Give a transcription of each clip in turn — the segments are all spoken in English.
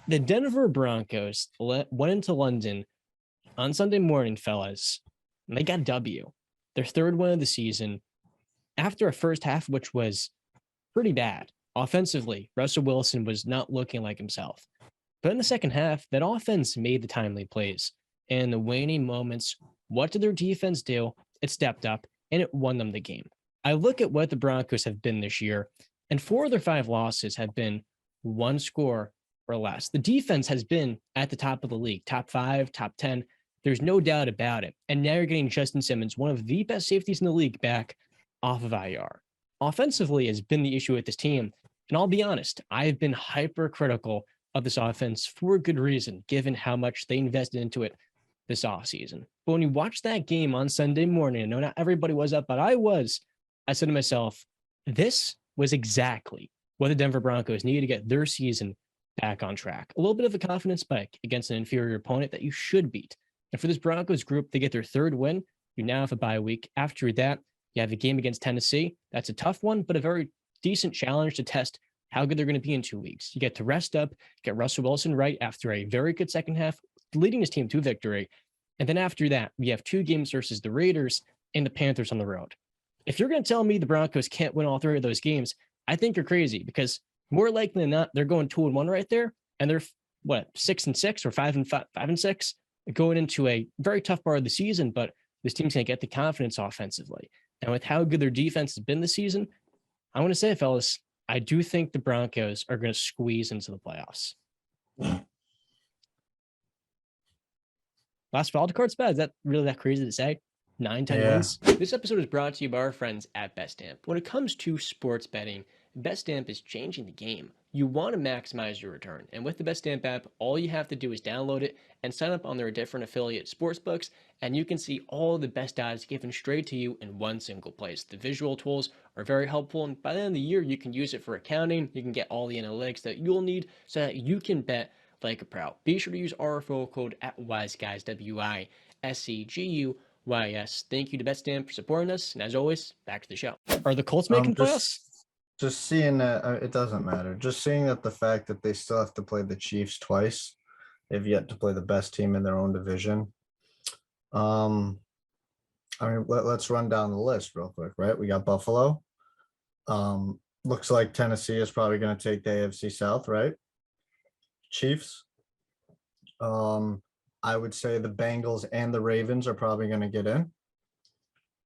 The Denver Broncos went into London on Sunday morning, fellas, and they got W, their third win of the season, after a first half which was pretty bad. Offensively, Russell Wilson was not looking like himself. But in the second half, that offense made the timely plays. And in the waning moments, what did their defense do? It stepped up and it won them the game. I look at what the Broncos have been this year, and 4 of their 5 losses have been one score or less. The defense has been at the top of the league, top 5, top 10. There's no doubt about it. And now you're getting Justin Simmons, one of the best safeties in the league, back off of IR. Offensively has been the issue with this team. And I'll be honest, I've been hypercritical of this offense for good reason, given how much they invested into it this offseason. But when you watch that game on Sunday morning, I know not everybody was up, but I was. I said to myself, this was exactly what the Denver Broncos needed to get their season back on track. A little bit of a confidence spike against an inferior opponent that you should beat. And for this Broncos group to get their third win, you now have a bye week. After that, you have a game against Tennessee. That's a tough one, but a very decent challenge to test how good they're going to be in 2 weeks. You get to rest up, get Russell Wilson right after a very good second half, leading his team to victory. And then after that, we have 2 games versus the Raiders and the Panthers on the road. If you're going to tell me the Broncos can't win all 3 of those games, I think you're crazy, because more likely than not, they're going 2-1 right there. And they're 6-6 or 5-6 going into a very tough part of the season, but this team's going to get the confidence offensively. And with how good their defense has been this season, I want to say, fellas, I do think the Broncos are going to squeeze into the playoffs. Last wildcard spot, is that really that crazy to say? 9-10 wins. This episode is brought to you by our friends at BestStamp. When it comes to sports betting, BestStamp is changing the game. You want to maximize your return, and with the BestStamp app, all you have to do is download it and sign up on their different affiliate sportsbooks, and you can see all the best odds given straight to you in one single place. The visual tools are very helpful, and by the end of the year, you can use it for accounting. You can get all the analytics that you'll need so that you can bet like a pro. Be sure to use our referral code at WISEGUYS, WISEGUYS. Thank you to BetStamp for supporting us, and as always, back to the show. Are the Colts making playoffs? Just seeing that, it doesn't matter. Just seeing that the fact that they still have to play the Chiefs twice, they've yet to play the best team in their own division. I mean, let's run down the list real quick, right? We got Buffalo. Looks like Tennessee is probably going to take the AFC South, right? Chiefs. I would say the Bengals and the Ravens are probably going to get in.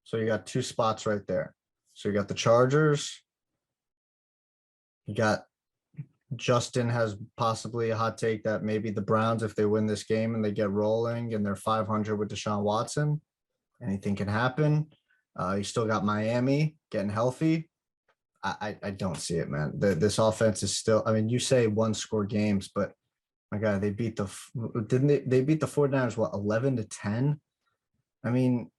So you got 2 spots right there. So you got the Chargers. You got Justin has possibly a hot take that maybe the Browns, if they win this game and they get rolling and they're 500 with Deshaun Watson, anything can happen. You still got Miami getting healthy. I don't see it, man. This offense is still, I mean, you say 1-score games, but my God, they beat the 49ers, what, 11-10? I mean,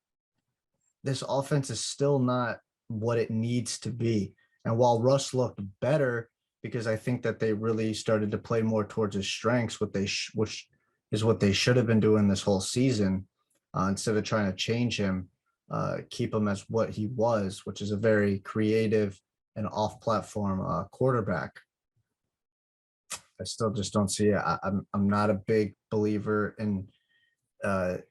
this offense is still not what it needs to be. And while Russ looked better, because I think that they really started to play more towards his strengths, which is what they should have been doing this whole season, instead of trying to change him, keep him as what he was, which is a very creative and off-platform quarterback. I still just don't see it. I'm not a big believer in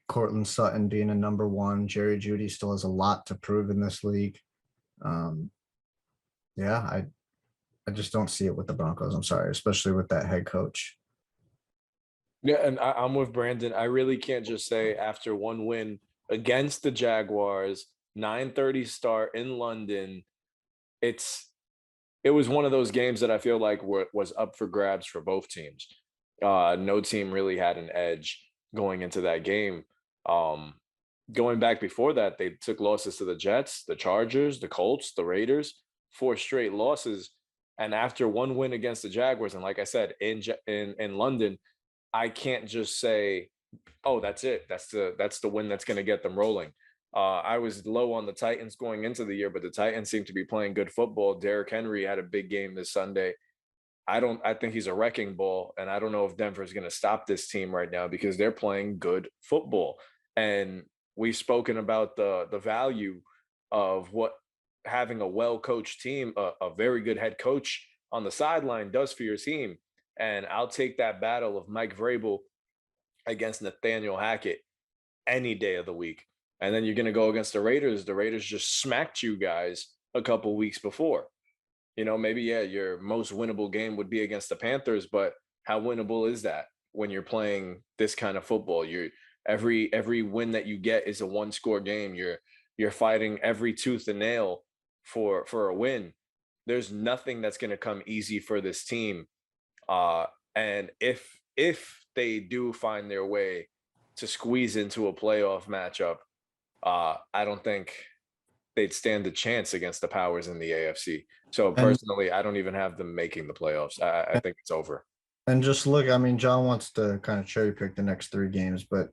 Cortland Sutton being a number 1. Jerry Jeudy still has a lot to prove in this league. I just don't see it with the Broncos. I'm sorry, especially with that head coach. Yeah, and I'm with Brandon. I really can't just say after 1 win against the Jaguars, 9:30 start in London, it was one of those games that I feel like was up for grabs for both teams. No team really had an edge going into that game. Going back before that, they took losses to the Jets, the Chargers, the Colts, the Raiders, 4 straight losses. And after 1 win against the Jaguars, and like I said, in London, I can't just say, oh, that's it. That's the win that's going to get them rolling. I was low on the Titans going into the year, but the Titans seem to be playing good football. Derrick Henry had a big game this Sunday. I think he's a wrecking ball, and I don't know if Denver is going to stop this team right now because they're playing good football. And we've spoken about the value of what having a well-coached team, a very good head coach on the sideline does for your team. And I'll take that battle of Mike Vrabel against Nathaniel Hackett any day of the week. And then you're going to go against the Raiders. The Raiders just smacked you guys a couple weeks before. Maybe, yeah, your most winnable game would be against the Panthers, but how winnable is that when you're playing this kind of football? Every win that you get is a one-score game. You're fighting every tooth and nail for a win. There's nothing that's going to come easy for this team. And if they do find their way to squeeze into a playoff matchup, I don't think they'd stand a chance against the powers in the AFC. So personally, I don't even have them making the playoffs. I think it's over. And just look, I mean, John wants to kind of cherry pick the next 3 games, but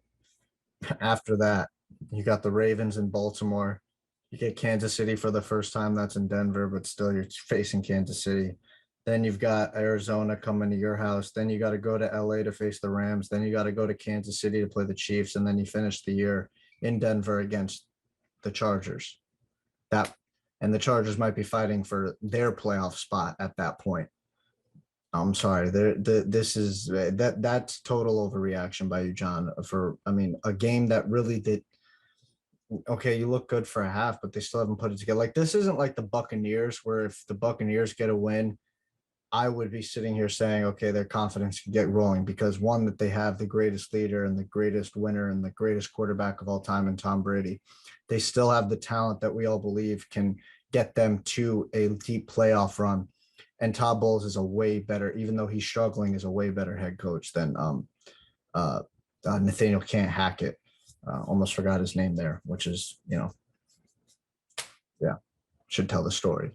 after that, you got the Ravens in Baltimore. You get Kansas City for the first time. That's in Denver, but still you're facing Kansas City. Then you've got Arizona coming to your house. Then you got to go to LA to face the Rams. Then you got to go to Kansas City to play the Chiefs. And then you finish the year in Denver against the Chargers. And the Chargers might be fighting for their playoff spot at that point. I'm sorry. That's total overreaction by you, John. A game that really did. Okay, you look good for a half, but they still haven't put it together. Like, this isn't like the Buccaneers, where if the Buccaneers get a win, I would be sitting here saying, okay, their confidence can get rolling, because one, that they have the greatest leader and the greatest winner and the greatest quarterback of all time in Tom Brady. They still have the talent that we all believe can get them to a deep playoff run. And Todd Bowles is a way better, even though he's struggling, is a way better head coach than Nathaniel Can't Hackett. Almost forgot his name there, which is, should tell the story.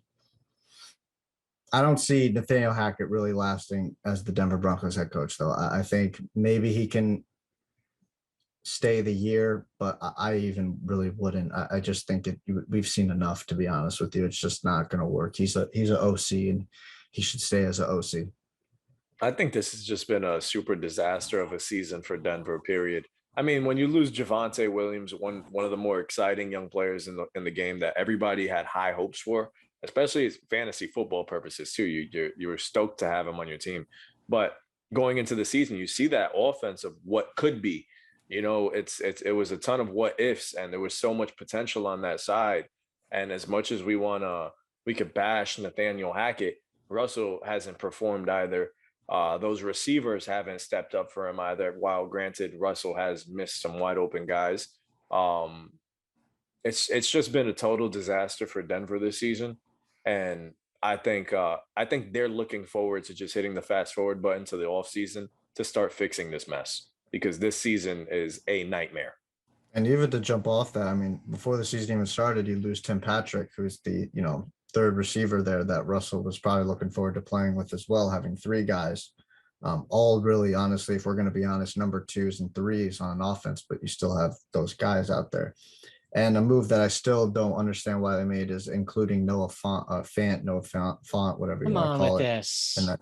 I don't see Nathaniel Hackett really lasting as the Denver Broncos head coach, though. I think maybe he can stay the year, but I even really wouldn't. I just think we've seen enough, to be honest with you. It's just not going to work. He's an OC, and he should stay as an OC. I think this has just been a super disaster of a season for Denver, period. I mean, when you lose Javonte Williams, one of the more exciting young players in the game that everybody had high hopes for, especially as fantasy football purposes too. You were stoked to have him on your team. But going into the season, you see that offense of what could be. It was a ton of what ifs, and there was so much potential on that side. And as much as we could bash Nathaniel Hackett, Russell hasn't performed either. Those receivers haven't stepped up for him either. While granted, Russell has missed some wide open guys. It's just been a total disaster for Denver this season, and I think they're looking forward to just hitting the fast forward button to the offseason to start fixing this mess, because this season is a nightmare. And even to jump off that, I mean, before the season even started, you lose Tim Patrick, who's the third receiver there that Russell was probably looking forward to playing with as well, having 3 guys. All really, honestly, if we're going to be honest, number 2s and 3s on an offense, but you still have those guys out there. And a move that I still don't understand why they made is including Noah Font, whatever you want to call it,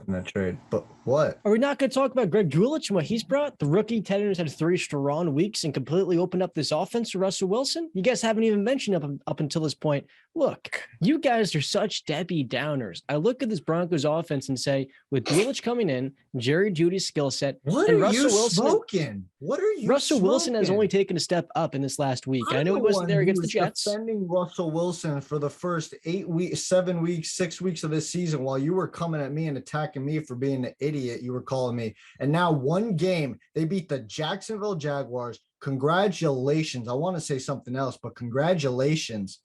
in that trade. But what? Are we not going to talk about Greg Dulcich and what he's brought? The rookie tight end has had 3 strong weeks and completely opened up this offense for Russell Wilson. You guys haven't even mentioned up until this point. Look, you guys are such Debbie Downers. I look at this Broncos offense and say, with Dulcich coming in, Jerry Jeudy's skill set, what and are Russell you Wilson, smoking? What are you? Russell Wilson has only taken a step up in this last week. I know he wasn't there against the Jets. Defending Russell Wilson for the first 8 weeks, 7 weeks, 6 weeks of this season, while you were coming at me and attacking me for being an idiot, you were calling me. And now one game, they beat the Jacksonville Jaguars. Congratulations. I want to say something else, but congratulations.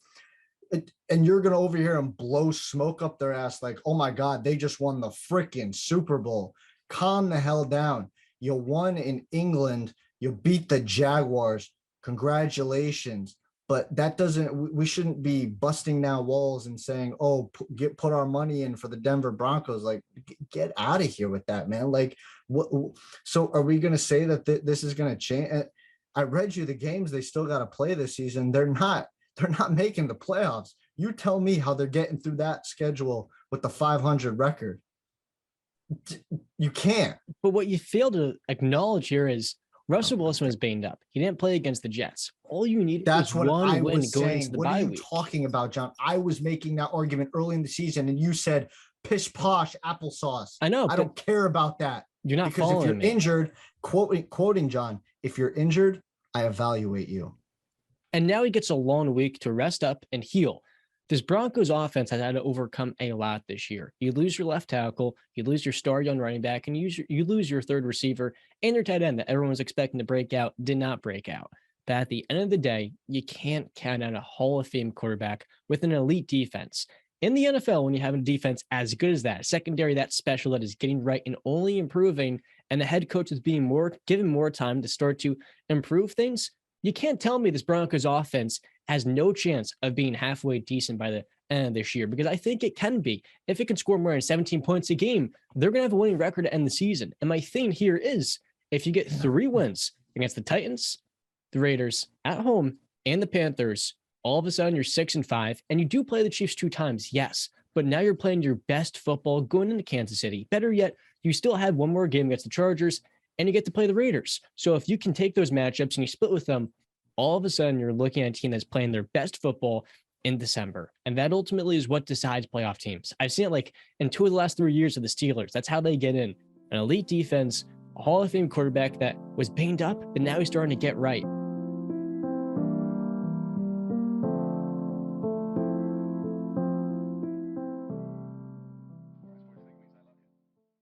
And you're going to over here and blow smoke up their ass like, oh my God, they just won the freaking Super Bowl. Calm the hell down. You won in England. You beat the Jaguars. Congratulations. But that doesn't, we shouldn't be busting down walls and saying, oh, put our money in for the Denver Broncos. Like, get out of here with that, man. Like, what? So are we going to say that this is going to change? I read you the games they still got to play this season. They're not making the playoffs. You tell me how they're getting through that schedule with the 500 record. You can't. But what you fail to acknowledge here is Russell Wilson was banged up. He didn't play against the Jets. All you need is one win going into the bye week. What are you talking about, John? I was making that argument early in the season, and you said pish posh applesauce. I know, I but don't care about that. you're not Because if following you're me. injured, quoting John, if you're injured, I evaluate you. And now he gets a long week to rest up and heal. This Broncos offense has had to overcome a lot this year. You lose your left tackle, you lose your star young running back, and you lose your third receiver and your tight end that everyone was expecting to break out, did not break out. But at the end of the day, you can't count on a Hall of Fame quarterback with an elite defense. In the NFL, when you have a defense as good as that, a secondary that special that is getting right and only improving, and the head coach is being given more time to start to improve things, you can't tell me this Broncos offense has no chance of being halfway decent by the end of this year, because I think it can be. If it can score more than 17 points a game, they're going to have a winning record to end the season. And my thing here is, if you get 3 wins against the Titans, the Raiders at home, and the Panthers, all of a sudden you're 6-5, and you do play the Chiefs 2 times, yes, but now you're playing your best football going into Kansas City. Better yet, you still have one more game against the Chargers, and you get to play the Raiders. So if you can take those matchups and you split with them, all of a sudden you're looking at a team that's playing their best football in December. And that ultimately is what decides playoff teams. I've seen it like in 2 of the last 3 years of the Steelers. That's how they get in. An elite defense, a Hall of Fame quarterback that was banged up, but now he's starting to get right.